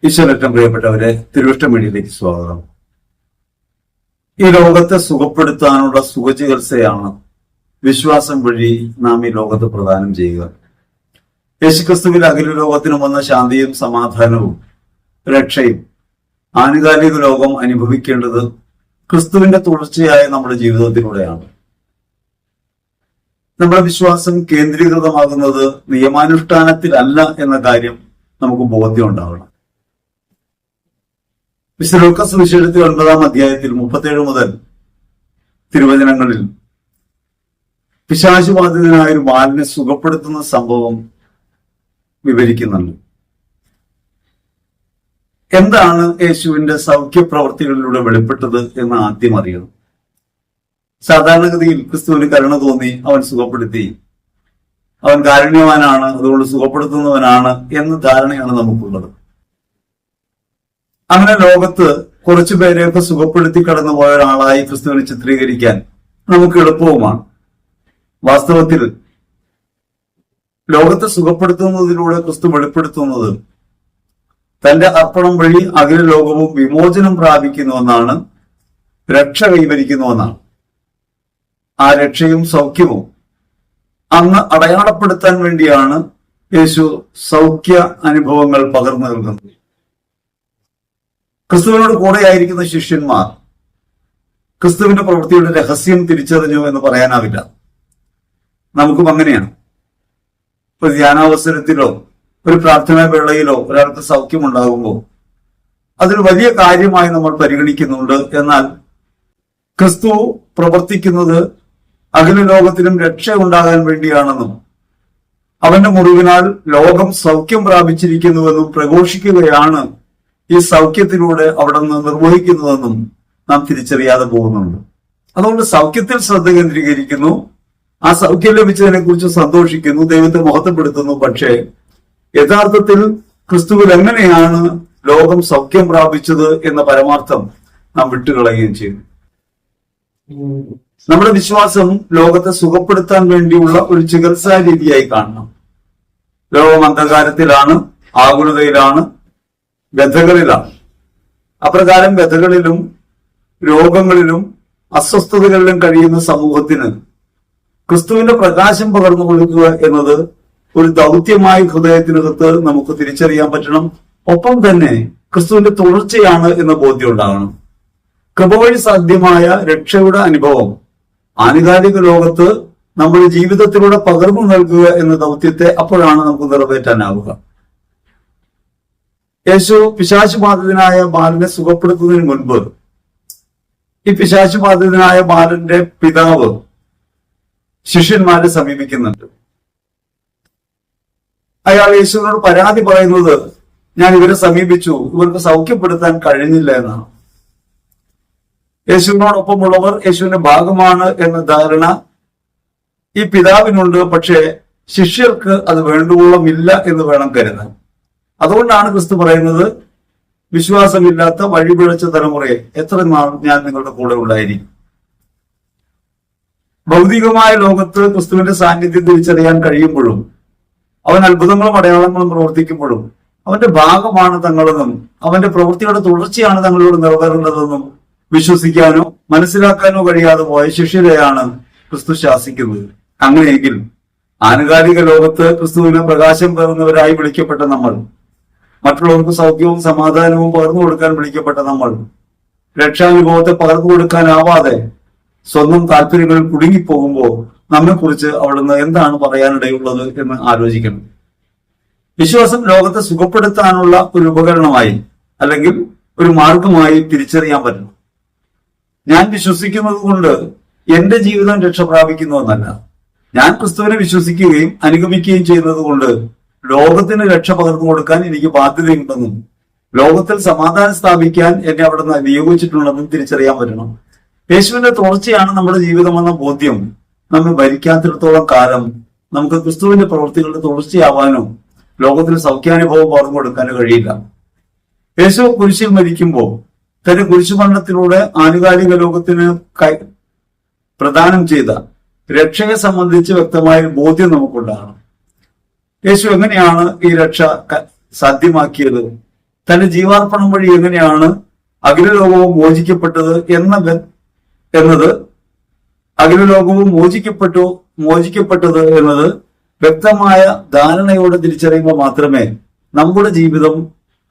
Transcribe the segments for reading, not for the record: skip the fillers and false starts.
ഈശ്വരറ്റം പ്രിയപ്പെട്ടവരെ, തിരുവിഷ്ടം മീഡിയയിലേക്ക് സ്വാഗതം. ഈ ലോകത്തെ സുഖപ്പെടുത്താനുള്ള സുഖചികിത്സയാണ് വിശ്വാസം വഴി നാം ഈ ലോകത്ത് പ്രദാനം ചെയ്യുക. യേശുക്രിസ്തുവിൽ അഖില ലോകത്തിനും വന്ന ശാന്തിയും സമാധാനവും രക്ഷയും ആനുകാലിക ലോകം അനുഭവിക്കേണ്ടത് ക്രിസ്തുവിന്റെ തുടർച്ചയായ നമ്മുടെ ജീവിതത്തിലൂടെയാണ്. നമ്മുടെ വിശ്വാസം കേന്ദ്രീകൃതമാകുന്നത് നിയമാനുഷ്ഠാനത്തിലല്ല എന്ന കാര്യം നമുക്ക് ബോധ്യം ഉണ്ടാവണം. വിശുദ്ധ ലൂക്കാസ് സുവിശേഷത്തിൽ 9-ാം അധ്യായത്തിൽ 37 മുതൽ തിരുവചനങ്ങളിൽ പിശാചുബാധിതനായ ഒരു ബാലനെ സുഖപ്പെടുത്തുന്ന സംഭവം വിവരിക്കുന്നുണ്ട്. എന്താണ് യേശുവിന്റെ സൗഖ്യപ്രവർത്തികളിലൂടെ വെളിപ്പെട്ടത് എന്ന് ആദ്യം അറിയണം. സാധാരണഗതിയിൽ ക്രിസ്തുവിന് കരുണ തോന്നി അവൻ സുഖപ്പെടുത്തി, അവൻ കാരുണ്യവാനാണ്, അതുകൊണ്ട് സുഖപ്പെടുത്തുന്നവനാണ് എന്ന ധാരണയാണ് നമുക്കുള്ളത്. അങ്ങനെ ലോകത്ത് കുറച്ചു പേരെയൊക്കെ സുഖപ്പെടുത്തി കടന്നുപോയ ഒരാളായി ക്രിസ്തുവിനെ ചിത്രീകരിക്കാൻ നമുക്ക് എളുപ്പവുമാണ്. വാസ്തവത്തിൽ ലോകത്തെ സുഖപ്പെടുത്തുന്നതിലൂടെ ക്രിസ്തു വെളിപ്പെടുത്തുന്നത് തന്റെ അർപ്പണം വഴി അഖില ലോകവും വിമോചനം പ്രാപിക്കുന്നുവെന്നാണ്, രക്ഷ കൈവരിക്കുന്നുവെന്നാണ്. ആ രക്ഷയും സൗഖ്യവും അന്ന് അടയാളപ്പെടുത്താൻ വേണ്ടിയാണ് യേശു സൗഖ്യ അനുഭവങ്ങൾ പകർന്നു നൽകുന്നത്. ക്രിസ്തുവിനോട് കൂടെയായിരിക്കുന്ന ശിഷ്യന്മാർ ക്രിസ്തുവിന്റെ പ്രവൃത്തിയുടെ രഹസ്യം തിരിച്ചറിഞ്ഞു എന്ന് പറയാനാവില്ല. നമുക്കും അങ്ങനെയാണ്. ഒരു ധ്യാനാവസരത്തിലോ ഒരു പ്രാർത്ഥനാ വേളയിലോ ഒരാൾക്ക് സൗഖ്യമുണ്ടാകുമ്പോൾ അതൊരു വലിയ കാര്യമായി നമ്മൾ പരിഗണിക്കുന്നുണ്ട്. എന്നാൽ ക്രിസ്തു പ്രവർത്തിക്കുന്നത് അഖില ലോകത്തിനും രക്ഷ ഉണ്ടാകാൻ വേണ്ടിയാണെന്നും അവന്റെ മുറിവിനാൽ ലോകം സൗഖ്യം പ്രാപിച്ചിരിക്കുന്നുവെന്നും പ്രഘോഷിക്കുകയാണ് ഈ സൗഖ്യത്തിലൂടെ അവിടെ നിന്ന് നിർവഹിക്കുന്നതെന്നും നാം തിരിച്ചറിയാതെ പോകുന്നുണ്ട്. അതുകൊണ്ട് സൗഖ്യത്തിൽ ശ്രദ്ധ കേന്ദ്രീകരിക്കുന്നു, ആ സൗഖ്യം ലഭിച്ചതിനെ കുറിച്ച് സന്തോഷിക്കുന്നു, ദൈവത്തെ മഹത്വപ്പെടുത്തുന്നു. പക്ഷേ യഥാർത്ഥത്തിൽ ക്രിസ്തുവിൽ എങ്ങനെയാണ് ലോകം സൗഖ്യം പ്രാപിച്ചത് എന്ന പരമാർത്ഥം നാം വിട്ടുകളയുകയും ചെയ്യുന്നു. നമ്മുടെ വിശ്വാസം ലോകത്തെ സുഖപ്പെടുത്താൻ വേണ്ടിയുള്ള ഒരു ചികിത്സാ രീതിയായി കാണണം. ലോകം അന്ധകാരത്തിലാണ്, ആകുലതയിലാണ്, വ്യഥകളിലാണ്. അപ്രകാരം വ്യഥകളിലും രോഗങ്ങളിലും അസ്വസ്ഥതകളിലും കഴിയുന്ന സമൂഹത്തിന് ക്രിസ്തുവിന്റെ പ്രകാശം പകർന്നു കൊടുക്കുക എന്നത് ഒരു ദൗത്യമായി ഹൃദയത്തിനകത്ത് നമുക്ക് തിരിച്ചറിയാൻ പറ്റണം. ഒപ്പം തന്നെ ക്രിസ്തുവിന്റെ തുടർച്ചയാണ് എന്ന ബോധ്യം ഉണ്ടാകണം. കൃപ വഴി സാധ്യമായ രക്ഷയുടെ അനുഭവം ആനുകാലിക ലോകത്ത് നമ്മുടെ ജീവിതത്തിലൂടെ പകർന്നു നൽകുക എന്ന ദൗത്യത്തെ അപ്പോഴാണ് നമുക്ക് നിറവേറ്റാനാവുക. യേശു പിശാചുബാധിതനായ ബാലനെ സുഖപ്പെടുത്തുന്നതിന് മുൻപ് ഈ പിശാചുബാധിതനായ ബാലന്റെ പിതാവ് ശിഷ്യന്മാരെ സമീപിക്കുന്നുണ്ട്. അയാൾ യേശുവിനോട് പരാതി പറയുന്നത്, ഞാൻ ഇവരെ സമീപിച്ചു, ഇവർക്ക് സൗഖ്യപ്പെടുത്താൻ കഴിഞ്ഞില്ല എന്നാണ്. യേശുവിനോടൊപ്പമുള്ളവർ യേശുവിന്റെ ഭാഗമാണ് എന്ന ധാരണ ഈ പിതാവിനുണ്ട്. പക്ഷേ ശിഷ്യർക്ക് അത് വേണ്ടുവോളം ഇല്ല എന്ന് വേണം കരുതാൻ. അതുകൊണ്ടാണ് ക്രിസ്തു പറയുന്നത്, വിശ്വാസമില്ലാത്ത വഴിപിഴച്ച തലമുറയെ എത്ര നാൾ ഞാൻ നിങ്ങളുടെ കൂടെ ഉണ്ടായിരിക്കും. ഭൗതികമായ ലോകത്ത് ക്രിസ്തുവിന്റെ സാന്നിധ്യം തിരിച്ചറിയാൻ കഴിയുമ്പോഴും അവൻ അത്ഭുതങ്ങളും അടയാളങ്ങളും പ്രവർത്തിക്കുമ്പോഴും അവന്റെ ഭാഗമാണ് തങ്ങളെന്നും അവന്റെ പ്രവൃത്തിയുടെ തുടർച്ചയാണ് തങ്ങളോട് നിറവേറേണ്ടതെന്നും വിശ്വസിക്കാനോ മനസ്സിലാക്കാനോ കഴിയാതെ പോയ ശിഷ്യരെയാണ് ക്രിസ്തു ശാസിക്കുന്നത്. അങ്ങനെയെങ്കിൽ ആനുകാലിക ലോകത്ത് ക്രിസ്തുവിന് പ്രകാശം പകർന്നവരായി വിളിക്കപ്പെട്ട നമ്മൾ, മറ്റുള്ളവർക്ക് സൗഖ്യവും സമാധാനവും പകർന്നു കൊടുക്കാൻ വിളിക്കപ്പെട്ട നമ്മൾ, രക്ഷാനുഭവത്തെ പകർന്നു കൊടുക്കാനാവാതെ സ്വന്തം താല്പര്യങ്ങളിൽ കുടുങ്ങിപ്പോകുമ്പോൾ നമ്മെക്കുറിച്ച് അവിടുന്ന് എന്താണ് പറയാനിടയുള്ളത് എന്ന് ആലോചിക്കണം. വിശ്വാസം ലോകത്തെ സുഖപ്പെടുത്താനുള്ള ഒരു ഉപകരണമായി അല്ലെങ്കിൽ ഒരു മാർഗമായി തിരിച്ചറിയാൻ പറ്റണം. ഞാൻ വിശ്വസിക്കുന്നത് കൊണ്ട് എന്റെ ജീവിതം രക്ഷ പ്രാപിക്കുന്നുവെന്നല്ല, ഞാൻ ക്രിസ്തുവിനെ വിശ്വസിക്കുകയും അനുഗമിക്കുകയും ചെയ്യുന്നത് കൊണ്ട് ലോകത്തിന് രക്ഷ പകർന്നു കൊടുക്കാൻ എനിക്ക് ബാധ്യതയുണ്ടെന്നും ലോകത്തിൽ സമാധാനം സ്ഥാപിക്കാൻ എന്നെ അവിടെ നിന്ന് നിയോഗിച്ചിട്ടുണ്ടെന്നും തിരിച്ചറിയാൻ പറ്റണം. യേശുവിന്റെ തുടർച്ചയാണ് നമ്മുടെ ജീവിതമെന്ന ബോധ്യം നമ്മെ ഭരിക്കാത്തിടത്തോളം കാലം നമുക്ക് ക്രിസ്തുവിന്റെ പ്രവൃത്തികളുടെ തുടർച്ചയാവാനോ ലോകത്തിന് സൗഖ്യാനുഭവം പകർന്നു കൊടുക്കാനോ കഴിയില്ല. യേശു കുരിശിൽ മരിക്കുമ്പോൾ തന്റെ കുരിശുമരണത്തിലൂടെ ആനുകാലിക ലോകത്തിന് പ്രദാനം ചെയ്ത രക്ഷയെ സംബന്ധിച്ച് വ്യക്തമായ ബോധ്യം നമുക്കുണ്ടാകണം. യേശു എങ്ങനെയാണ് ഈ രക്ഷ സാധ്യമാക്കിയത്? തന്റെ ജീവാർപ്പണം വഴി എങ്ങനെയാണ് അഖിലലോകവും മോചിക്കപ്പെട്ടത് എന്നത് അഖിലലോകവും മോചിക്കപ്പെട്ടത് എന്നത് വ്യക്തമായ ധാരണയോടെ തിരിച്ചറിയുമ്പോൾ മാത്രമേ നമ്മുടെ ജീവിതം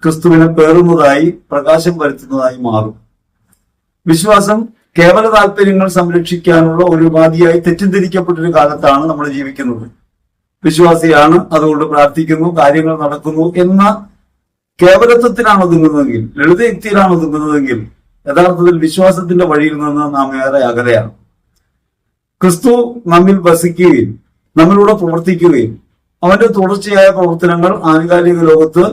ക്രിസ്തുവിനെ പേറുന്നതായി പ്രകാശം വരുത്തുന്നതായി മാറും. വിശ്വാസം കേവല താല്പര്യങ്ങൾ സംരക്ഷിക്കാനുള്ള ഒരു ഉപാധിയായി തെറ്റിദ്ധരിക്കപ്പെട്ടൊരു കാലത്താണ് നമ്മൾ ജീവിക്കുന്നത്. വിശ്വാസിയാണ്, അതുകൊണ്ട് പ്രാർത്ഥിക്കുന്നു, കാര്യങ്ങൾ നടക്കുന്നു എന്ന കേവലത്വത്തിലാണ് ഒതുങ്ങുന്നതെങ്കിൽ, ലളിതയുക്തിയിലാണ് ഒതുങ്ങുന്നതെങ്കിൽ യഥാർത്ഥത്തിൽ വിശ്വാസത്തിന്റെ വഴിയിൽ നിന്ന് നാം ഏറെ അകലെയാണ്. ക്രിസ്തു നമ്മിൽ വസിക്കുകയും നമ്മളിലൂടെ പ്രവർത്തിക്കുകയും അവന്റെ തുടർച്ചയായ പ്രവർത്തനങ്ങൾ ആനുകാലിക ലോകത്ത്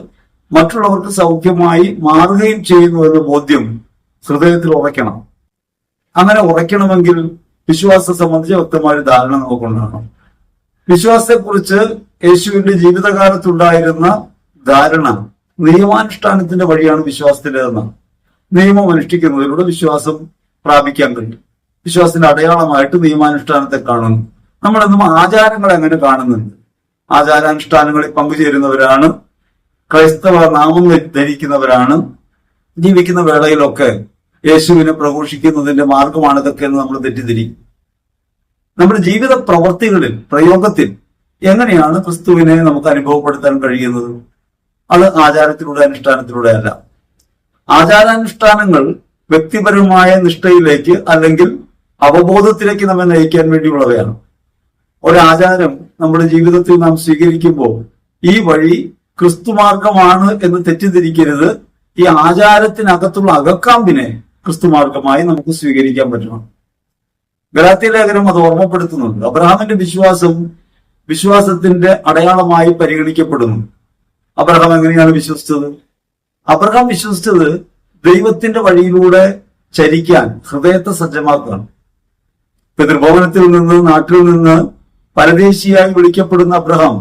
മറ്റുള്ളവർക്ക് സൗഖ്യമായി മാറുകയും ചെയ്യുന്നു എന്ന ബോധ്യം ഹൃദയത്തിൽ ഉറയ്ക്കണം. അങ്ങനെ ഉറയ്ക്കണമെങ്കിൽ വിശ്വാസത്തെ സംബന്ധിച്ച് വ്യക്തമായ ധാരണ നമുക്കുണ്ടാകണം. വിശ്വാസത്തെക്കുറിച്ച് യേശുവിന്റെ ജീവിതകാലത്തുണ്ടായിരുന്ന ധാരണ നിയമാനുഷ്ഠാനത്തിന്റെ വഴിയാണ് വിശ്വാസത്തിൻ്റെതെന്ന്. നിയമം അനുഷ്ഠിക്കുന്നതിലൂടെ വിശ്വാസം പ്രാപിക്കാൻ കഴിയും. വിശ്വാസത്തിന്റെ അടയാളമായിട്ട് നിയമാനുഷ്ഠാനത്തെ കാണുന്നു. നമ്മളെന്നും ആചാരങ്ങൾ എങ്ങനെ കാണുന്നുണ്ട്? ആചാരാനുഷ്ഠാനങ്ങളിൽ പങ്കുചേരുന്നവരാണ്, ക്രൈസ്തവ നാമം ധരിക്കുന്നവരാണ്, ജീവിക്കുന്ന വേളയിലൊക്കെ യേശുവിനെ പ്രഘോഷിക്കുന്നതിന്റെ മാർഗമാണ് ഇതൊക്കെ എന്ന് നമ്മൾ തെറ്റിദ്ധരിക്കും. നമ്മുടെ ജീവിത പ്രവർത്തികളിൽ, പ്രയോഗത്തിൽ എങ്ങനെയാണ് ക്രിസ്തുവിനെ നമുക്ക് അനുഭവപ്പെടുത്താൻ കഴിയുന്നത്? അത് ആചാരത്തിലൂടെ, അനുഷ്ഠാനത്തിലൂടെ അല്ല. ആചാരാനുഷ്ഠാനങ്ങൾ വ്യക്തിപരമായ നിഷ്ഠയിലേക്ക് അല്ലെങ്കിൽ അവബോധത്തിലേക്ക് നമ്മെ നയിക്കാൻ വേണ്ടിയുള്ളവയാണ്. ഒരാചാരം നമ്മുടെ ജീവിതത്തിൽ നാം സ്വീകരിക്കുമ്പോൾ ഈ വഴി ക്രിസ്തുമാർഗമാണ് എന്ന് തെറ്റിദ്ധരിക്കരുത്. ഈ ആചാരത്തിനകത്തുള്ള അകക്കാമ്പിനെ ക്രിസ്തുമാർഗമായി നമുക്ക് സ്വീകരിക്കാൻ പറ്റണം. ഗലാത്യ ലേഖനം അത് ഓർമ്മപ്പെടുത്തുന്നുണ്ട്. അബ്രഹാമിന്റെ വിശ്വാസത്തിന്റെ അടയാളമായി പരിഗണിക്കപ്പെടുന്നു. അബ്രഹാം എങ്ങനെയാണ് വിശ്വസിച്ചത്? അബ്രഹാം വിശ്വസിച്ചത് ദൈവത്തിന്റെ വഴിയിലൂടെ ചരിക്കാൻ ഹൃദയത്തെ സജ്ജമാക്കുകയാണ്. പിതൃഭവനത്തിൽ നിന്ന്, നാട്ടിൽ നിന്ന് പരദേശിയായി വിളിക്കപ്പെടുന്ന അബ്രഹാം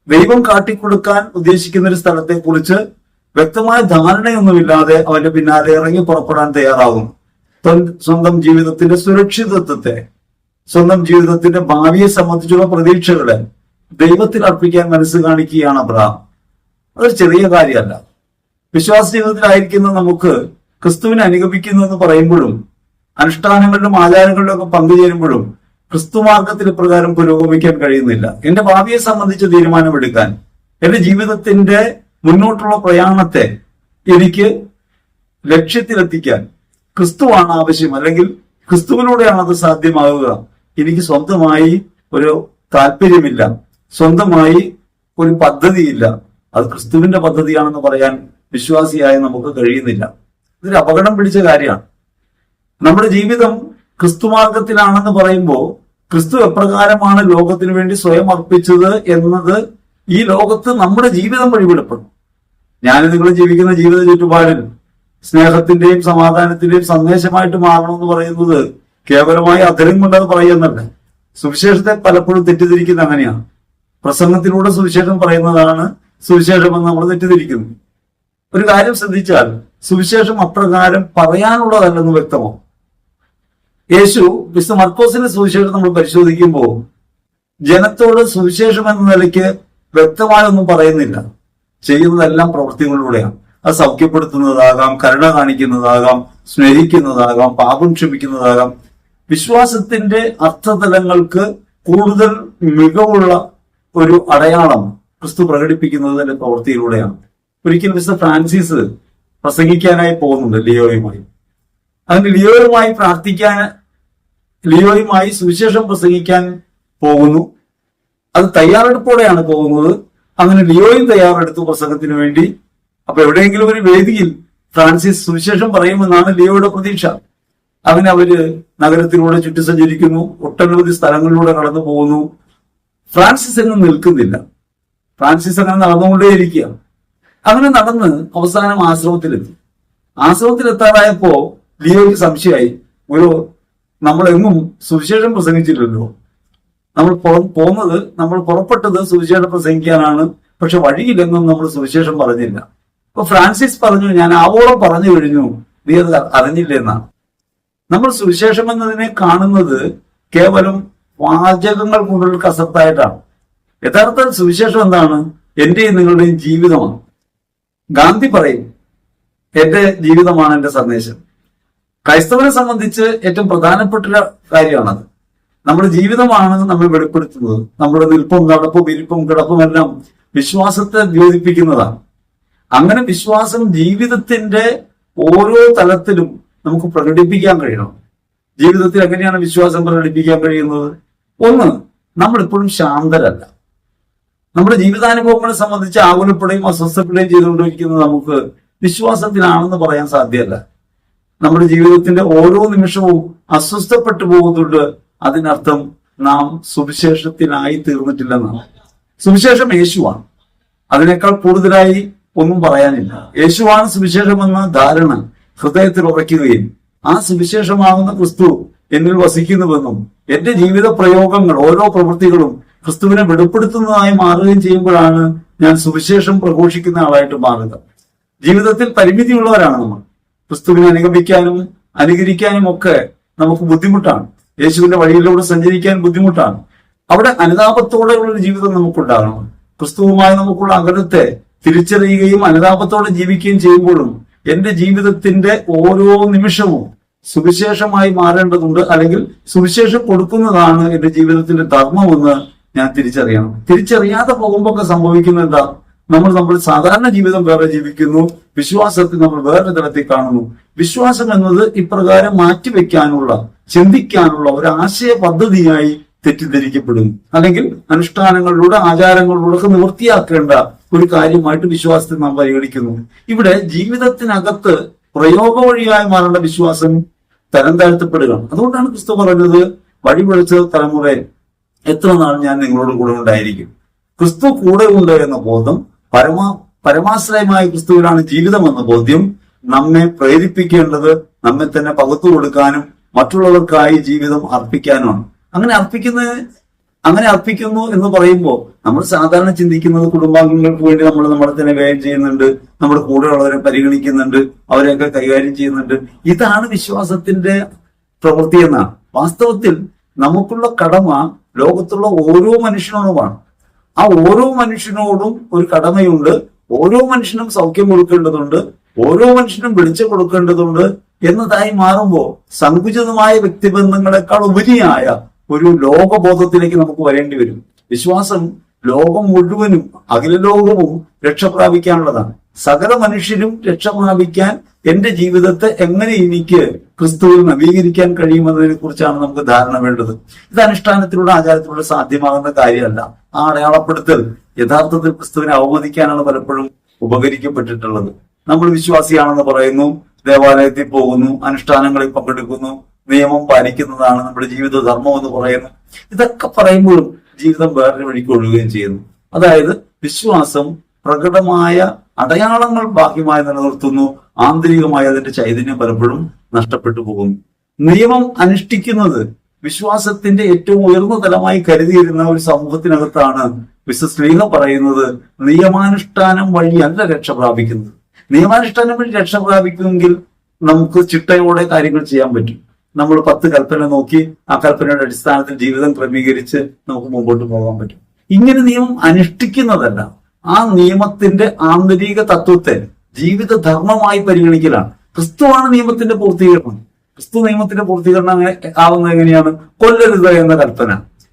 ദൈവം കാട്ടിക്കൊടുക്കാൻ ഉദ്ദേശിക്കുന്ന ഒരു സ്ഥലത്തെ കുറിച്ച് വ്യക്തമായ ധാരണയൊന്നുമില്ലാതെ അവന്റെ പിന്നാലെ ഇറങ്ങി പുറപ്പെടാൻ തയ്യാറാകും. സ്വന്തം ജീവിതത്തിന്റെ സുരക്ഷിതത്വത്തെ, സ്വന്തം ജീവിതത്തിന്റെ ഭാവിയെ സംബന്ധിച്ചുള്ള പ്രതീക്ഷകളെ ദൈവത്തിൽ അർപ്പിക്കാൻ മനസ്സ് കാണിക്കുകയാണ് അബ്രഹാം. അതൊരു ചെറിയ കാര്യമല്ല. വിശ്വാസ ജീവിതത്തിലായിരിക്കുന്ന നമുക്ക് ക്രിസ്തുവിനെ അനുഗമിക്കുന്നു എന്ന് പറയുമ്പോഴും അനുഷ്ഠാനങ്ങളിലും ആചാരങ്ങളിലും ഒക്കെ പങ്കുചേരുമ്പോഴും ക്രിസ്തുമാർഗത്തിൽ ഇപ്രകാരം പുരോഗമിക്കാൻ കഴിയുന്നില്ല. എന്റെ ഭാവിയെ സംബന്ധിച്ച് തീരുമാനമെടുക്കാൻ, എന്റെ ജീവിതത്തിന്റെ മുന്നോട്ടുള്ള പ്രയാണത്തെ എനിക്ക് ലക്ഷ്യത്തിലെത്തിക്കാൻ ക്രിസ്തുവാണ് ആവശ്യം, അല്ലെങ്കിൽ ക്രിസ്തുവിലൂടെയാണ് അത് സാധ്യമാവുക. എനിക്ക് സ്വന്തമായി ഒരു താല്പര്യമില്ല, സ്വന്തമായി ഒരു പദ്ധതിയില്ല. അത് ക്രിസ്തുവിന്റെ പദ്ധതിയാണെന്ന് പറയാൻ വിശ്വാസിയായി നമുക്ക് കഴിയുന്നില്ല. ഇതൊരു അപകടം പിടിച്ച കാര്യമാണ്. നമ്മുടെ ജീവിതം ക്രിസ്തുമാർഗത്തിലാണെന്ന് പറയുമ്പോൾ ക്രിസ്തു എപ്രകാരമാണ് ലോകത്തിന് വേണ്ടി സ്വയം അർപ്പിച്ചത് എന്നത് ഈ ലോകത്ത് നമ്മുടെ ജീവിതം വഴി വെളിപ്പെടും. ഞാൻ നിങ്ങൾ ജീവിക്കുന്ന ജീവിത ചുറ്റുപാടിൽ സ്നേഹത്തിന്റെയും സമാധാനത്തിന്റെയും സന്ദേശമായിട്ട് മാറണമെന്ന് പറയുന്നത് കേവലമായി അധരം കൊണ്ടത് പറയുന്നല്ല. സുവിശേഷത്തെ പലപ്പോഴും തെറ്റിദ്ധരിക്കുന്നത് അങ്ങനെയാണ്. പ്രസംഗത്തിലൂടെ സുവിശേഷം പറയുന്നതാണ് സുവിശേഷമെന്ന് നമ്മൾ തെറ്റിദ്ധരിക്കുന്നു. ഒരു കാര്യം ശ്രദ്ധിച്ചാൽ സുവിശേഷം അപ്രകാരം പറയാനുള്ളതല്ലെന്ന് വ്യക്തമാവും. യേശു വിശുദ്ധ മർക്കോസിന്റെ സുവിശേഷം നമ്മൾ പരിശോധിക്കുമ്പോൾ ജനത്തോട് സുവിശേഷം എന്ന നിലയ്ക്ക് വ്യക്തമായൊന്നും പറയുന്നില്ല. ചെയ്യുന്നതെല്ലാം പ്രവൃത്തികളിലൂടെയാണ്. അത് സൗഖ്യപ്പെടുത്തുന്നതാകാം, കരുണ കാണിക്കുന്നതാകാം, സ്നേഹിക്കുന്നതാകാം, പാപം ക്ഷമിക്കുന്നതാകാം. വിശ്വാസത്തിന്റെ അർത്ഥതലങ്ങൾക്ക് കൂടുതൽ മികവുള്ള ഒരു അടയാളം ക്രിസ്തു പ്രകടിപ്പിക്കുന്നതിന്റെ പ്രവൃത്തിയിലൂടെയാണ്. ഒരിക്കൽ മിസ്റ്റർ ഫ്രാൻസിസ് പ്രസംഗിക്കാനായി പോകുന്നുണ്ട് ലിയോയുമായി. അതിന് ലിയോയുമായി സുവിശേഷം പ്രസംഗിക്കാൻ പോകുന്നു. അത് തയ്യാറെടുപ്പോടെയാണ് പോകുന്നത്. അങ്ങനെ ലിയോയും തയ്യാറെടുത്തു പ്രസംഗത്തിന് വേണ്ടി. അപ്പൊ എവിടെയെങ്കിലും ഒരു വേദിയിൽ ഫ്രാൻസിസ് സുവിശേഷം പറയുമെന്നാണ് ലിയോയുടെ പ്രതീക്ഷ. അങ്ങനെ അവര് നഗരത്തിലൂടെ ചുറ്റി സഞ്ചരിക്കുന്നു, ഒട്ടനവധി സ്ഥലങ്ങളിലൂടെ കടന്നു പോകുന്നു. ഫ്രാൻസിസ് എങ്ങും നിൽക്കുന്നില്ല. ഫ്രാൻസിസ് അങ്ങനെ നടന്നുകൊണ്ടേയിരിക്കുക. അങ്ങനെ നടന്ന് അവസാനം ആശ്രമത്തിലെത്തി. ആശ്രമത്തിലെത്താറായപ്പോ ലിയോയ്ക്ക് സംശയമായി. നമ്മളെങ്ങും സുവിശേഷം പ്രസംഗിച്ചില്ലല്ലോ. നമ്മൾ പുറപ്പെട്ടത് സുവിശേഷം പ്രസംഗിക്കാനാണ്, പക്ഷെ വഴിയില്ലെന്നും നമ്മൾ സുവിശേഷം പറഞ്ഞില്ല. അപ്പൊ ഫ്രാൻസിസ് പറഞ്ഞു, ഞാൻ ആവോളം പറഞ്ഞു കഴിഞ്ഞു, നീ അത് അറിഞ്ഞില്ലെന്നാണ്. നമ്മൾ സുവിശേഷം എന്നതിനെ കാണുന്നത് കേവലം വാചകങ്ങൾ കൊണ്ടുള്ള കസർത്തായിട്ടാണ്. യഥാർത്ഥ സുവിശേഷം എന്താണ്? എന്റെയും നിങ്ങളുടെയും ജീവിതമാണ്. ഗാന്ധി പറയും, എന്റെ ജീവിതമാണ് എന്റെ സന്ദേശം. ക്രൈസ്തവരെ സംബന്ധിച്ച് ഏറ്റവും പ്രധാനപ്പെട്ട കാര്യമാണത്. നമ്മുടെ ജീവിതമാണ് നമ്മൾ വെളിപ്പെടുത്തുന്നത്. നമ്മുടെ നിൽപ്പും നടപ്പും ഇരിപ്പും കിടപ്പും എല്ലാം വിശ്വാസത്തെ ദ്യോതിപ്പിക്കുന്നതാണ്. അങ്ങനെ വിശ്വാസം ജീവിതത്തിന്റെ ഓരോ തലത്തിലും നമുക്ക് പ്രകടിപ്പിക്കാൻ കഴിയണം. ജീവിതത്തിൽ എങ്ങനെയാണ് വിശ്വാസം പ്രകടിപ്പിക്കാൻ കഴിയുന്നത്? ഒന്ന്, നമ്മളിപ്പോഴും ശാന്തരല്ല. നമ്മുടെ ജീവിതാനുഭവങ്ങളെ സംബന്ധിച്ച് ആകുലപ്പെടുകയും അസ്വസ്ഥപ്പെടുകയും ചെയ്തുകൊണ്ടിരിക്കുന്നത് നമുക്ക് വിശ്വാസത്തിലാണെന്ന് പറയാൻ സാധ്യമല്ല. നമ്മുടെ ജീവിതത്തിന്റെ ഓരോ നിമിഷവും അസ്വസ്ഥപ്പെട്ടു പോകുന്നുണ്ട്. അതിനർത്ഥം നാം സുവിശേഷത്തിനായി തീർന്നിട്ടില്ലെന്നാണ്. സുവിശേഷം യേശുവാണ്. അതിനേക്കാൾ കൂടുതലായി ഒന്നും പറയാനില്ല. യേശുവാണ് സുവിശേഷമെന്ന ധാരണ ഹൃദയത്തിൽ ഉറയ്ക്കുകയും ആ സുവിശേഷമാകുന്ന ക്രിസ്തു എന്നിൽ വസിക്കുന്നുവെന്നും എന്റെ ജീവിത പ്രയോഗങ്ങൾ, ഓരോ പ്രവൃത്തികളും ക്രിസ്തുവിനെ വെളിപ്പെടുത്തുന്നതായി മാറുകയും ചെയ്യുമ്പോഴാണ് ഞാൻ സുവിശേഷം പ്രഘോഷിക്കുന്ന ആളായിട്ട് മാറുക. ജീവിതത്തിൽ പരിമിതിയുള്ളവരാണ് നമ്മൾ. ക്രിസ്തുവിനെ അനുഗമിക്കാനും അനുകരിക്കാനും ഒക്കെ നമുക്ക് ബുദ്ധിമുട്ടാണ്. യേശുവിന്റെ വഴിയിലൂടെ സഞ്ചരിക്കാൻ ബുദ്ധിമുട്ടാണ്. അവിടെ അനുതാപത്തോടെയുള്ള ഒരു ജീവിതം നമുക്കുണ്ടാകണം. ക്രിസ്തുവുമായി നമുക്കുള്ള അകലത്തെ തിരിച്ചറിയുകയും അനുതാപത്തോടെ ജീവിക്കുകയും ചെയ്യുമ്പോഴും എന്റെ ജീവിതത്തിന്റെ ഓരോ നിമിഷവും സുവിശേഷമായി മാറേണ്ടതുണ്ട്. അല്ലെങ്കിൽ സുവിശേഷം കൊടുക്കുന്നതാണ് എന്റെ ജീവിതത്തിന്റെ ധർമ്മമെന്ന് ഞാൻ തിരിച്ചറിയണം. തിരിച്ചറിയാതെ പോകുമ്പോൾ ഒക്കെ സംഭവിക്കുന്നത് എന്താ? നമ്മൾ സാധാരണ ജീവിതം വേറെ ജീവിക്കുന്നു, വിശ്വാസത്തിൽ നമ്മൾ വേറെ തലത്തിൽ കാണുന്നു. വിശ്വാസം എന്നത് ഇപ്രകാരം മാറ്റിവെക്കാനുള്ള, ചിന്തിക്കാനുള്ള ഒരു ആശയ പദ്ധതിയായി തെറ്റിദ്ധരിക്കപ്പെടുന്നു. അല്ലെങ്കിൽ അനുഷ്ഠാനങ്ങളിലൂടെ, ആചാരങ്ങളിലൂടെ ഒക്കെ നിവൃത്തിയാക്കേണ്ട ഒരു കാര്യമായിട്ട് വിശ്വാസത്തെ നാം പരിഗണിക്കുന്നു. ഇവിടെ ജീവിതത്തിനകത്ത് പ്രയോഗ വഴിയായി മാറേണ്ട വിശ്വാസം തരം താഴ്ത്തപ്പെടുകയാണ്. അതുകൊണ്ടാണ് ക്രിസ്തു പറഞ്ഞത്, വഴിപിഴച്ച തലമുറ എത്ര നാൾ ഞാൻ നിങ്ങളോട് കൂടെ ഉണ്ടായിരിക്കും. ക്രിസ്തു കൂടെ ഉണ്ട് എന്ന ബോധം, പരമാശ്രയമായ ക്രിസ്തുവിലാണ് ജീവിതം എന്ന ബോധ്യം നമ്മെ പ്രേരിപ്പിക്കേണ്ടത് നമ്മെ തന്നെ പകുത്തു കൊടുക്കാനും മറ്റുള്ളവർക്കായി ജീവിതം അർപ്പിക്കാനുമാണ്. അങ്ങനെ അർപ്പിക്കുന്നു എന്ന് പറയുമ്പോൾ നമ്മൾ സാധാരണ ചിന്തിക്കുന്നത് കുടുംബാംഗങ്ങൾക്ക് വേണ്ടി നമ്മൾ നമ്മളെ തന്നെ വ്യയം ചെയ്യുന്നുണ്ട്, നമ്മുടെ കൂടെയുള്ളവരെ പരിഗണിക്കുന്നുണ്ട്, അവരെയൊക്കെ കൈകാര്യം ചെയ്യുന്നുണ്ട്. ഇതാണ് വിശ്വാസത്തിന്റെ പ്രവൃത്തി എന്നാണ്. വാസ്തവത്തിൽ നമുക്കുള്ള കടമ ലോകത്തുള്ള ഓരോ മനുഷ്യനോടുമാണ്. ആ ഓരോ മനുഷ്യനോടും ഒരു കടമയുണ്ട്. ഓരോ മനുഷ്യനും സൗഖ്യം കൊടുക്കേണ്ടതുണ്ട്, ഓരോ മനുഷ്യനും വെളിച്ചം കൊടുക്കേണ്ടതുണ്ട് എന്നതായി മാറുമ്പോൾ സങ്കുചിതമായ വ്യക്തിബന്ധങ്ങളെക്കാൾ ഉപരിയായ ഒരു ലോകബോധത്തിലേക്ക് നമുക്ക് വരേണ്ടി വരും. വിശ്വാസം ലോകം മുഴുവനും, അഖില ലോകവും രക്ഷപ്രാപിക്കാനുള്ളതാണ്. സകല മനുഷ്യരും രക്ഷപ്രാപിക്കാൻ എന്റെ ജീവിതത്തെ എങ്ങനെ എനിക്ക് ക്രിസ്തുവിൽ നവീകരിക്കാൻ കഴിയുമെന്നതിനെ കുറിച്ചാണ് നമുക്ക് ധാരണ വേണ്ടത്. ഇത് അനുഷ്ഠാനത്തിലൂടെ, ആചാരത്തിലൂടെ സാധ്യമാകുന്ന കാര്യമല്ല. ആ അടയാളപ്പെടുത്തൽ യഥാർത്ഥത്തിൽ ക്രിസ്തുവിനെ അവമതിക്കാനാണ് പലപ്പോഴും ഉപകരിക്കപ്പെട്ടിട്ടുള്ളത്. നമ്മൾ വിശ്വാസിയാണെന്ന് പറയുന്നു, ദേവാലയത്തിൽ പോകുന്നു, അനുഷ്ഠാനങ്ങളിൽ പങ്കെടുക്കുന്നു, നിയമം പാലിക്കുന്നതാണ് നമ്മുടെ ജീവിത ധർമ്മം എന്ന് പറയുന്നു. ഇതൊക്കെ പറയുമ്പോഴും ജീവിതം വേറൊരു വഴിക്ക് ഒഴുകുകയും ചെയ്യുന്നു. അതായത് വിശ്വാസം പ്രകടമായ അടയാളങ്ങൾ ബാഹ്യമായി നിലനിർത്തുന്നു, ആന്തരികമായി അതിന്റെ ചൈതന്യം പലപ്പോഴും നഷ്ടപ്പെട്ടു പോകുന്നു. നിയമം അനുഷ്ഠിക്കുന്നത് വിശ്വാസത്തിന്റെ ഏറ്റവും ഉയർന്ന തലമായി കരുതിയിരുന്ന ഒരു സമൂഹത്തിനകത്താണ് വിശ്വസ്ലീഹ പറയുന്നത്, നിയമാനുഷ്ഠാനം വഴിയല്ല രക്ഷ പ്രാപിക്കുന്നത്. നിയമാനുഷ്ഠാനം വഴി രക്ഷ പ്രാപിക്കുമെങ്കിൽ നമുക്ക് ചിട്ടയോടെ കാര്യങ്ങൾ ചെയ്യാൻ പറ്റും. നമ്മൾ 10 കൽപ്പന നോക്കി ആ കൽപ്പനയുടെ അടിസ്ഥാനത്തിൽ ജീവിതം ക്രമീകരിച്ച് നമുക്ക് മുമ്പോട്ട് പോകാൻ പറ്റും. ഇങ്ങനെ നിയമം അനുഷ്ഠിക്കുന്നതല്ല, ആ നിയമത്തിന്റെ ആന്തരിക തത്വത്തെ ജീവിത ധർമ്മമായി പരിഗണിക്കലാണ്. ക്രിസ്തുവാണ് നിയമത്തിന്റെ പൂർത്തീകരണം. ക്രിസ്തു നിയമത്തിന്റെ പൂർത്തീകരണം ആവുന്നത് എങ്ങനെയാണ്? കൊല്ലരുത് എന്ന കൽപ്പന.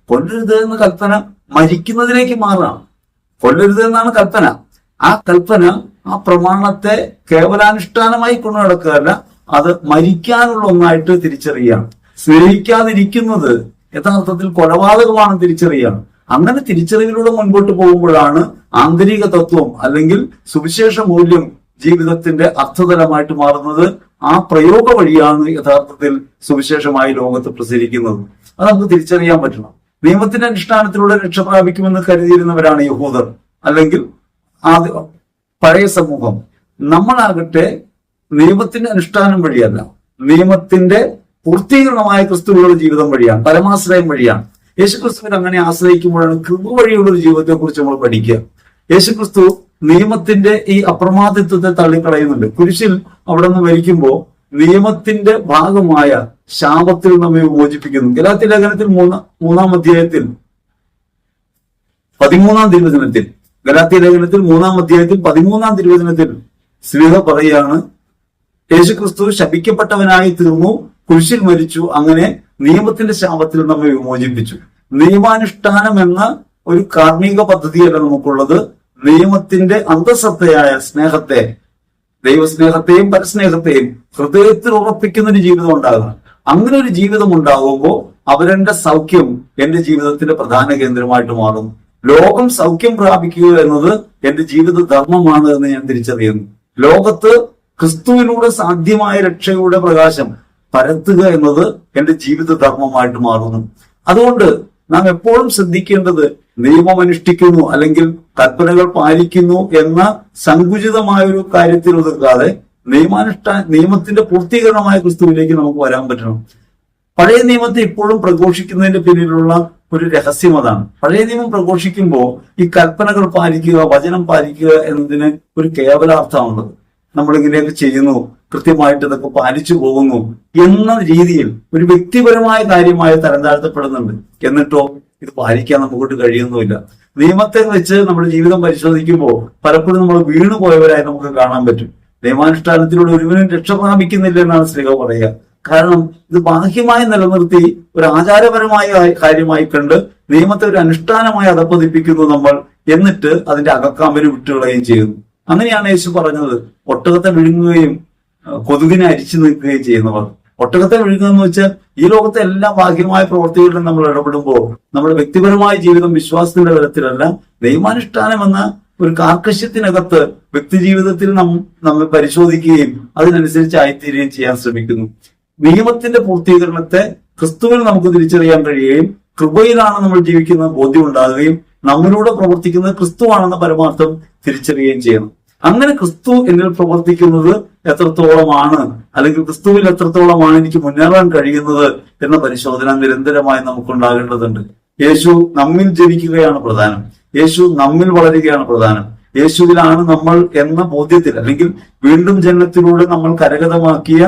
കൊല്ലരുത് എന്ന കൽപ്പന മരിക്കുന്നതിലേക്ക് മാറാണ്. കൊല്ലരുത് എന്നാണ് കൽപ്പന. ആ കൽപ്പന, ആ പ്രമാണത്തെ കേവലാനുഷ്ഠാനമായി കൊണ്ടു നടക്കുകയല്ല, അത് മരിക്കാനുള്ള ഒന്നായിട്ട് തിരിച്ചറിയുകയാണ്. സ്നേഹിക്കാതിരിക്കുന്നത് യഥാർത്ഥത്തിൽ കൊലപാതകമാണെന്ന് തിരിച്ചറിയുകയാണ്. അങ്ങനെ തിരിച്ചറിവിലൂടെ മുൻപോട്ട് പോകുമ്പോഴാണ് ആന്തരിക തത്വം അല്ലെങ്കിൽ സുവിശേഷ മൂല്യം ജീവിതത്തിന്റെ അർത്ഥതലമായിട്ട് മാറുന്നത്. ആ പ്രയോഗ വഴിയാണ് യഥാർത്ഥത്തിൽ സുവിശേഷമായി ലോകത്ത് പ്രസരിക്കുന്നത്. അത് നമുക്ക് തിരിച്ചറിയാൻ പറ്റണം. നിയമത്തിന്റെ അനുഷ്ഠാനത്തിലൂടെ രക്ഷ പ്രാപിക്കുമെന്ന് കരുതിയിരുന്നവരാണ് യഹൂദർ, അല്ലെങ്കിൽ പഴയ സമൂഹം. നമ്മളാകട്ടെ നിയമത്തിന്റെ അനുഷ്ഠാനം വഴിയല്ല, നിയമത്തിന്റെ പൂർത്തീകരണമായ ക്രിസ്തുവിലുള്ള ജീവിതം വഴിയാണ്, പരമാശ്രയം വഴിയാണ്. യേശുക്രിസ്തുവിനെ അങ്ങനെ ആശ്രയിക്കുമ്പോഴാണ് കൃപ വഴിയുള്ള ഒരു ജീവിതത്തെ കുറിച്ച് നമ്മൾ പഠിക്കുക. യേശുക്രിസ്തു നിയമത്തിന്റെ ഈ അപ്രമാദിത്വത്തെ തള്ളിക്കളയുന്നുണ്ട്. കുരിശിൽ അവിടെ നിന്ന് മരിക്കുമ്പോൾ നിയമത്തിന്റെ ഭാഗമായ ശാപത്തിൽ നമ്മെ മോചിപ്പിക്കുന്നു. ഗലാത്യ ലേഖനത്തിൽ 3-ാം അധ്യായത്തിൽ 13-ാം തിരുവചനത്തിൽ ഗലാത്യ ലേഖനത്തിൽ 3-ാം അധ്യായത്തിൽ 13-ാം തിരുവചനത്തിൽ ശ്ലീഹ പറയാണ്, യേശുക്രിസ്തു ശപിക്കപ്പെട്ടവനായി തീർന്നു, കുരിശിൽ മരിച്ചു, അങ്ങനെ നിയമത്തിന്റെ ശാപത്തിൽ നമ്മെ വിമോചിപ്പിച്ചു. നിയമാനുഷ്ഠാനം എന്ന ഒരു കാർമ്മിക പദ്ധതിയല്ല നമുക്കുള്ളത്. നിയമത്തിന്റെ അന്തസത്തയായ സ്നേഹത്തെ, ദൈവസ്നേഹത്തെയും പരസ്നേഹത്തെയും ഹൃദയത്തിൽ ഉറപ്പിക്കുന്ന ഒരു ജീവിതം ഉണ്ടാകണം. അങ്ങനെ ഒരു ജീവിതം ഉണ്ടാകുമ്പോൾ അവരുടെ സൗഖ്യം എന്റെ ജീവിതത്തിന്റെ പ്രധാന കേന്ദ്രമായിട്ട് മാറും. ലോകം സൗഖ്യം പ്രാപിക്കുക എന്നത് എന്റെ ജീവിത ധർമ്മമാണ് എന്ന് ഞാൻ തിരിച്ചറിയുന്നു. ലോകത്ത് ക്രിസ്തുവിലൂടെ സാധ്യമായ രക്ഷയുടെ പ്രകാശം പരത്തുക എന്നത് എന്റെ ജീവിത ധർമ്മമായിട്ട് മാറുന്നു. അതുകൊണ്ട് നാം എപ്പോഴും ശ്രദ്ധിക്കേണ്ടത് നിയമം അനുഷ്ഠിക്കുന്നു അല്ലെങ്കിൽ കൽപ്പനകൾ പാലിക്കുന്നു എന്ന സങ്കുചിതമായ ഒരു കാര്യത്തിൽ ഒതുക്കാതെ നിയമത്തിന്റെ പൂർത്തീകരണമായ ക്രിസ്തുവിലേക്ക് നമുക്ക് വരാൻ പറ്റണം. പഴയ നിയമത്തെ ഇപ്പോഴും പ്രഘോഷിക്കുന്നതിന്റെ പിന്നിലുള്ള ഒരു രഹസ്യം അതാണ്. പഴയ നിയമം പ്രഘോഷിക്കുമ്പോൾ ഈ കൽപ്പനകൾ പാലിക്കുക, വചനം പാലിക്കുക എന്നതിന് ഒരു കേവലാർത്ഥമാണുള്ളത്. നമ്മളിങ്ങനെയൊക്കെ ചെയ്യുന്നു, കൃത്യമായിട്ട് ഇതൊക്കെ പാലിച്ചു പോകുന്നു എന്ന രീതിയിൽ ഒരു വ്യക്തിപരമായ കാര്യമായി തരം താഴ്ത്തപ്പെടുന്നുണ്ട്. എന്നിട്ടോ ഇത് പാലിക്കാൻ നമുക്കൊട്ട് കഴിയുന്നുമില്ല. നിയമത്തെ വെച്ച് നമ്മുടെ ജീവിതം പരിശോധിക്കുമ്പോൾ പലപ്പോഴും നമ്മൾ വീണുപോയവരായി നമുക്ക് കാണാൻ പറ്റും. നിയമാനുഷ്ഠാനത്തിലൂടെ ഒരുവനും രക്ഷ പ്രാപിക്കുന്നില്ല എന്നാണ് ശ്രീക പറയുക. കാരണം ഇത് ബാഹ്യമായി നിലനിർത്തി ഒരു ആചാരപരമായ കാര്യമായി കണ്ട് നിയമത്തെ ഒരു അനുഷ്ഠാനമായി അധപ്പതിപ്പിക്കുന്നു നമ്മൾ. എന്നിട്ട് അതിന്റെ അകക്കാമ്പര് വിട്ടുകളയുകയും ചെയ്യുന്നു. അങ്ങനെയാണ് യേശു പറഞ്ഞത്, ഒട്ടകത്തെ വിഴുങ്ങുകയും കൊതുകിനെ അരിച്ചു നിൽക്കുകയും ചെയ്യുന്നവർ. ഒട്ടകത്തെ വിഴുങ്ങുക എന്ന് വെച്ചാൽ ഈ ലോകത്തെ എല്ലാ ബാഹ്യമായ പ്രവൃത്തികളിലും നമ്മൾ ഇടപെടുമ്പോൾ നമ്മുടെ വ്യക്തിപരമായ ജീവിതം വിശ്വാസത്തിന്റെ തലത്തിലല്ല, ദൈവാനുഷ്ഠാനം എന്ന ഒരു കാർക്കശ്യത്തിനകത്ത് വ്യക്തി ജീവിതത്തിൽ നമ്മെ പരിശോധിക്കുകയും അതിനനുസരിച്ച് ആയിത്തീരുകയും ചെയ്യാൻ ശ്രമിക്കുന്നു. നിയമത്തിന്റെ പൂർത്തീകരണത്തെ ക്രിസ്തുവിൽ നമുക്ക് തിരിച്ചറിയാൻ കഴിയുകയും കൃപയിലാണ് നമ്മൾ ജീവിക്കുന്ന ബോധ്യം ഉണ്ടാകുകയും നമ്മളിലൂടെ പ്രവർത്തിക്കുന്നത് ക്രിസ്തുവാണെന്ന പരമാർത്ഥം തിരിച്ചറിയുകയും ചെയ്യണം. അങ്ങനെ ക്രിസ്തു എന്നിൽ പ്രവർത്തിക്കുന്നത് എത്രത്തോളമാണ്, അല്ലെങ്കിൽ ക്രിസ്തുവിൽ എത്രത്തോളമാണ് എനിക്ക് മുന്നേറാൻ കഴിയുന്നത് എന്ന പരിശോധന നിരന്തരമായി നമുക്കുണ്ടാകേണ്ടതുണ്ട്. യേശു നമ്മിൽ ജനിക്കുകയാണ് പ്രധാനം. യേശു നമ്മിൽ വളരുകയാണ് പ്രധാനം. യേശുവിലാണ് നമ്മൾ എന്ന ബോധ്യത്തിൽ, അല്ലെങ്കിൽ വീണ്ടും ജനനത്തിലൂടെ നമ്മൾ കരഗതമാക്കിയ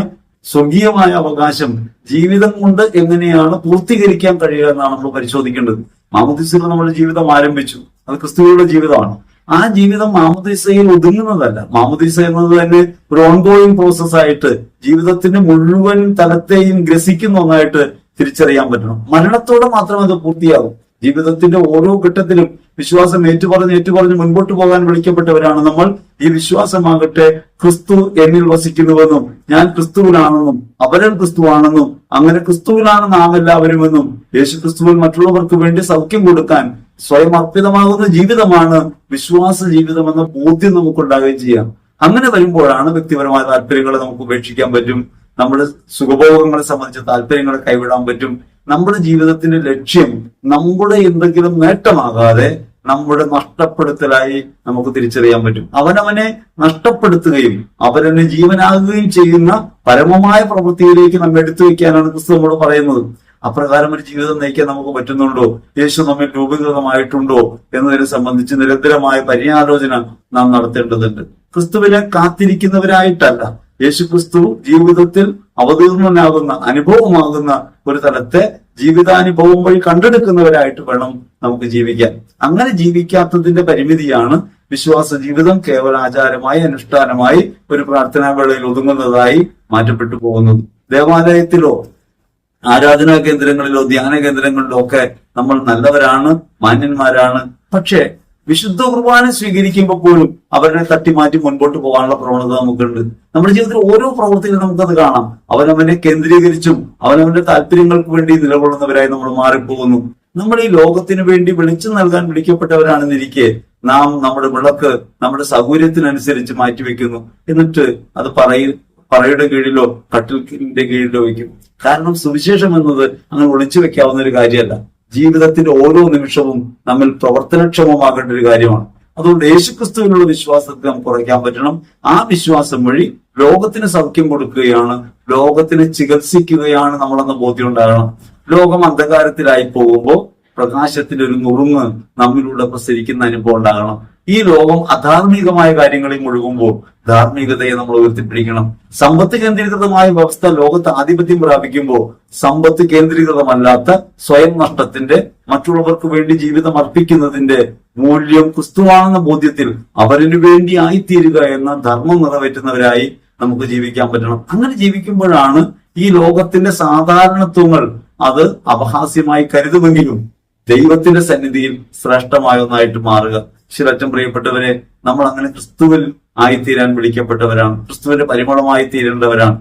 സ്വർഗീയമായ അവകാശം ജീവിതം കൊണ്ട് എങ്ങനെയാണ് പൂർത്തീകരിക്കാൻ കഴിയുക എന്നാണ് നമ്മൾ പരിശോധിക്കേണ്ടത്. മാമോദീസയിൽ നമ്മുടെ ജീവിതം ആരംഭിച്ചു, അത് ക്രിസ്തുവിന്റെ ജീവിതമാണ്. ആ ജീവിതം മാമോദീസയിൽ ഒതുങ്ങുന്നതല്ല. മാമോദീസ എന്നത് തന്നെ ഒരു ഓൺഗോയിങ് പ്രോസസ് ആയിട്ട് ജീവിതത്തിന്റെ മുഴുവൻ തലത്തെയും ഗ്രസിക്കുന്ന ഒന്നായിട്ട് തിരിച്ചറിയാൻ പറ്റണം. മരണത്തോടെ മാത്രമേ അത് പൂർത്തിയാകും. ജീവിതത്തിന്റെ ഓരോ ഘട്ടത്തിലും വിശ്വാസം ഏറ്റുപറഞ്ഞ് മുൻപോട്ട് പോകാൻ വിളിക്കപ്പെട്ടവരാണ് നമ്മൾ. ഈ വിശ്വാസമാകട്ടെ ക്രിസ്തു എന്നിൽ വസിക്കുന്നുവെന്നും ഞാൻ ക്രിസ്തുവിലാണെന്നും അവരൻ ക്രിസ്തുവാണെന്നും അങ്ങനെ ക്രിസ്തുവിലാണ് നാം എല്ലാവരുമെന്നും യേശു ക്രിസ്തുവിൽ മറ്റുള്ളവർക്ക് വേണ്ടി സൗഖ്യം കൊടുക്കാൻ സ്വയം അർപ്പിതമാകുന്ന ജീവിതമാണ് വിശ്വാസ ജീവിതം എന്ന ബോധ്യം നമുക്കുണ്ടാവുകയും ചെയ്യാം. അങ്ങനെ വരുമ്പോഴാണ് വ്യക്തിപരമായ താല്പര്യങ്ങളെ നമുക്ക് ഉപേക്ഷിക്കാൻ പറ്റും. നമ്മുടെ സുഖഭോഗങ്ങളെ സംബന്ധിച്ച താല്പര്യങ്ങളെ കൈവിടാൻ പറ്റും. നമ്മുടെ ജീവിതത്തിന്റെ ലക്ഷ്യം നമ്മുടെ എന്തെങ്കിലും നേട്ടമാകാതെ നമ്മുടെ നഷ്ടപ്പെടുത്തലായി നമുക്ക് തിരിച്ചറിയാൻ പറ്റും. അവനവനെ നഷ്ടപ്പെടുത്തുകയും അവരനെ ജീവനാകുകയും ചെയ്യുന്ന പരമമായ പ്രവൃത്തിയിലേക്ക് നമ്മെ എടുത്തു വയ്ക്കാനാണ് ക്രിസ്തു നമ്മോട് പറയുന്നത്. അപ്രകാരം ഒരു ജീവിതം നയിക്കാൻ നമുക്ക് പറ്റുന്നുണ്ടോ, യേശു നമ്മിൽ രൂപീകൃതമായിട്ടുണ്ടോ എന്നതിനെ സംബന്ധിച്ച് നിരന്തരമായ പര്യാലോചന നാം നടത്തേണ്ടതുണ്ട്. ക്രിസ്തുവിനെ കാത്തിരിക്കുന്നവരായിട്ടല്ല, യേശു ക്രിസ്തു ജീവിതത്തിൽ അവതീർണനാകുന്ന അനുഭവമാകുന്ന ഒരു തലത്തെ ജീവിതാനുഭവം വഴി കണ്ടെടുക്കുന്നവരായിട്ട് വേണം നമുക്ക് ജീവിക്കാൻ. അങ്ങനെ ജീവിക്കാത്തതിന്റെ പരിമിതിയാണ് വിശ്വാസ ജീവിതം കേവല ആചാരമായി അനുഷ്ഠാനമായി ഒരു പ്രാർത്ഥനാ വേളയിൽ ഒതുങ്ങുന്നതായി മാറ്റപ്പെട്ടു പോകുന്നത്. ദേവാലയത്തിലോ ആരാധനാ കേന്ദ്രങ്ങളിലോ ധ്യാന കേന്ദ്രങ്ങളിലോ ഒക്കെ നമ്മൾ നല്ലവരാണ്, മാന്യന്മാരാണ്. പക്ഷേ വിശുദ്ധ കുർബാന സ്വീകരിക്കുമ്പോൾ പോലും അവരെ തട്ടിമാറ്റി മുൻപോട്ട് പോകാനുള്ള പ്രവണത നമുക്കുണ്ട്. നമ്മുടെ ജീവിതത്തിൽ ഓരോ പ്രവൃത്തിയിലും നമുക്കത് കാണാം. അവനവനെ കേന്ദ്രീകരിച്ചും അവനവന്റെ താല്പര്യങ്ങൾക്ക് വേണ്ടി നിലകൊള്ളുന്നവരായി നമ്മൾ മാറിപ്പോകുന്നു. നമ്മൾ ഈ ലോകത്തിന് വേണ്ടി വെളിച്ചം നൽകാൻ വിളിക്കപ്പെട്ടവരാണെന്നിരിക്കെ നാം നമ്മുടെ വിളക്ക് നമ്മുടെ സൗകര്യത്തിനനുസരിച്ച് മാറ്റിവെക്കുന്നു. എന്നിട്ട് അത് പറയുടെ കീഴിലോ കട്ടിലിന്റെ കീഴിലോ വയ്ക്കും. കാരണം സുവിശേഷം എന്നത് അങ്ങനെ ഒളിച്ചു വെക്കാവുന്ന ഒരു കാര്യമല്ല. ജീവിതത്തിന്റെ ഓരോ നിമിഷവും നമ്മൾ പ്രവർത്തനക്ഷമമാകേണ്ട ഒരു കാര്യമാണ്. അതുകൊണ്ട് യേശുക്രിസ്തുവിനുള്ള വിശ്വാസത്തെ നമുക്ക് കുറയ്ക്കാൻ പറ്റണം. ആ വിശ്വാസം വഴി ലോകത്തിന് സൗഖ്യം കൊടുക്കുകയാണ്, ലോകത്തിന് ചികിത്സിക്കുകയാണ് നമ്മളെന്ന ബോധ്യം ഉണ്ടാകണം. ലോകം അന്ധകാരത്തിലായി പോകുമ്പോൾ പ്രകാശത്തിന്റെ ഒരു നുറുങ്ങ് നമ്മിലൂടെ പ്രസരിക്കുന്ന അനുഭവം ഉണ്ടാകണം. ഈ ലോകം അധാർമികമായ കാര്യങ്ങളിൽ മുഴുകുമ്പോൾ ധാർമ്മികതയെ നമ്മൾ ഉയർത്തിപ്പിടിക്കണം. സമ്പത്ത് കേന്ദ്രീകൃതമായ വ്യവസ്ഥ ലോകത്ത് ആധിപത്യം പ്രാപിക്കുമ്പോൾ സമ്പത്ത് കേന്ദ്രീകൃതമല്ലാത്ത സ്വയം നഷ്ടത്തിന്റെ, മറ്റുള്ളവർക്ക് വേണ്ടി ജീവിതം അർപ്പിക്കുന്നതിന്റെ മൂല്യം ക്രിസ്തുവാണെന്ന ബോധ്യത്തിൽ അവരിനു വേണ്ടി ആയിത്തീരുക എന്ന ധർമ്മം നിറവേറ്റുന്നവരായി നമുക്ക് ജീവിക്കാൻ പറ്റണം. അങ്ങനെ ജീവിക്കുമ്പോഴാണ് ഈ ലോകത്തിന്റെ സാധാരണത്വങ്ങൾ അത് അപഹാസ്യമായി കരുതുമെങ്കിലും ദൈവത്തിന്റെ സന്നിധിയിൽ ശ്രേഷ്ഠമായ ഒന്നായിട്ട് മാറുക. ശിരറ്റം പ്രിയപ്പെട്ടവരെ, നമ്മൾ അങ്ങനെ ക്രിസ്തുവിൽ ആയിത്തീരാൻ വിളിക്കപ്പെട്ടവരാണ്, ക്രിസ്തുവിന്റെ പരിമളമായി തീരേണ്ടവരാണ്.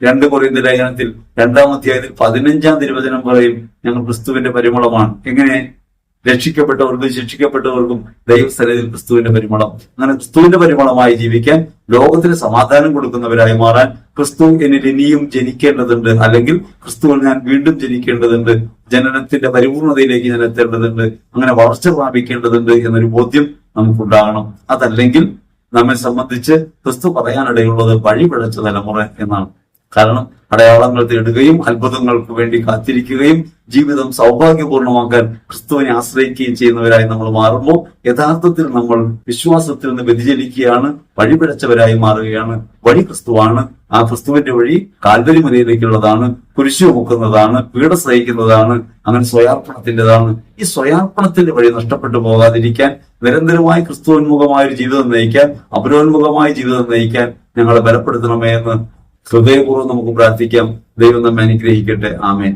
2 കൊരിന്ത്യർ ലേഖനത്തിൽ 2-ാം അധ്യായത്തിൽ 15-ാം തിരുവചനം പറയും, ഞങ്ങൾ ക്രിസ്തുവിന്റെ പരിമളമാണ്. എങ്ങനെ? രക്ഷിക്കപ്പെട്ടവർക്കും ശിക്ഷിക്കപ്പെട്ടവർക്കും ദൈവസന്നിധിയിൽ ക്രിസ്തുവിന്റെ പരിമളം. അങ്ങനെ ക്രിസ്തുവിന്റെ പരിമളമായി ജീവിക്കാൻ, ലോകത്തിന് സമാധാനം കൊടുക്കുന്നവരായി മാറാൻ ക്രിസ്തു എന്നിൽ ഇനിയും ജനിക്കേണ്ടതുണ്ട്, അല്ലെങ്കിൽ ക്രിസ്തുവിൽ ഞാൻ വീണ്ടും ജനിക്കേണ്ടതുണ്ട്, ജനനത്തിന്റെ പരിപൂർണതയിലേക്ക് ഞാൻ എത്തേണ്ടതുണ്ട്, അങ്ങനെ വളർച്ച പ്രാപിക്കേണ്ടതുണ്ട് എന്നൊരു ബോധ്യം നമുക്കുണ്ടാകണം. അതല്ലെങ്കിൽ നമ്മെ സംബന്ധിച്ച് ക്രിസ്തു പറയാനിടയുള്ളത് വഴിപിഴച്ച തലമുറ എന്നാണ്. കാരണം അടയാളങ്ങൾ തേടുകയും അത്ഭുതങ്ങൾക്ക് വേണ്ടി കാത്തിരിക്കുകയും ജീവിതം സൗഭാഗ്യപൂർണമാക്കാൻ ക്രിസ്തുവിനെ ആശ്രയിക്കുകയും ചെയ്യുന്നവരായി നമ്മൾ മാറുമ്പോൾ യഥാർത്ഥത്തിൽ നമ്മൾ വിശ്വാസത്തിൽ നിന്ന് വ്യതിചലിക്കുകയാണ്, വഴിപിഴച്ചവരായി മാറുകയാണ്. വഴി ക്രിസ്തുവാണ്. ആ ക്രിസ്തുവിന്റെ വഴി കാൽവരി മലയിലേക്കുള്ളതാണ്, കുരിശു മുക്കുന്നതാണ്, പീഡ സഹിക്കുന്നതാണ്, അങ്ങനെ സ്വയാർപ്പണത്തിൻ്റെതാണ്. ഈ സ്വയാർപ്പണത്തിന്റെ വഴി നഷ്ടപ്പെട്ടു പോകാതിരിക്കാൻ, നിരന്തരമായി ക്രിസ്തുവോന്മുഖമായ ഒരു ജീവിതം നയിക്കാൻ, അപരോന്മുഖമായ ജീവിതം നയിക്കാൻ ഞങ്ങളെ ബലപ്പെടുത്തണമേ എന്ന് ഹൃദയപൂർവ്വം നമുക്ക് പ്രാർത്ഥിക്കാം. ദൈവം നമ്മെ അനുഗ്രഹിക്കട്ടെ. ആമേൻ.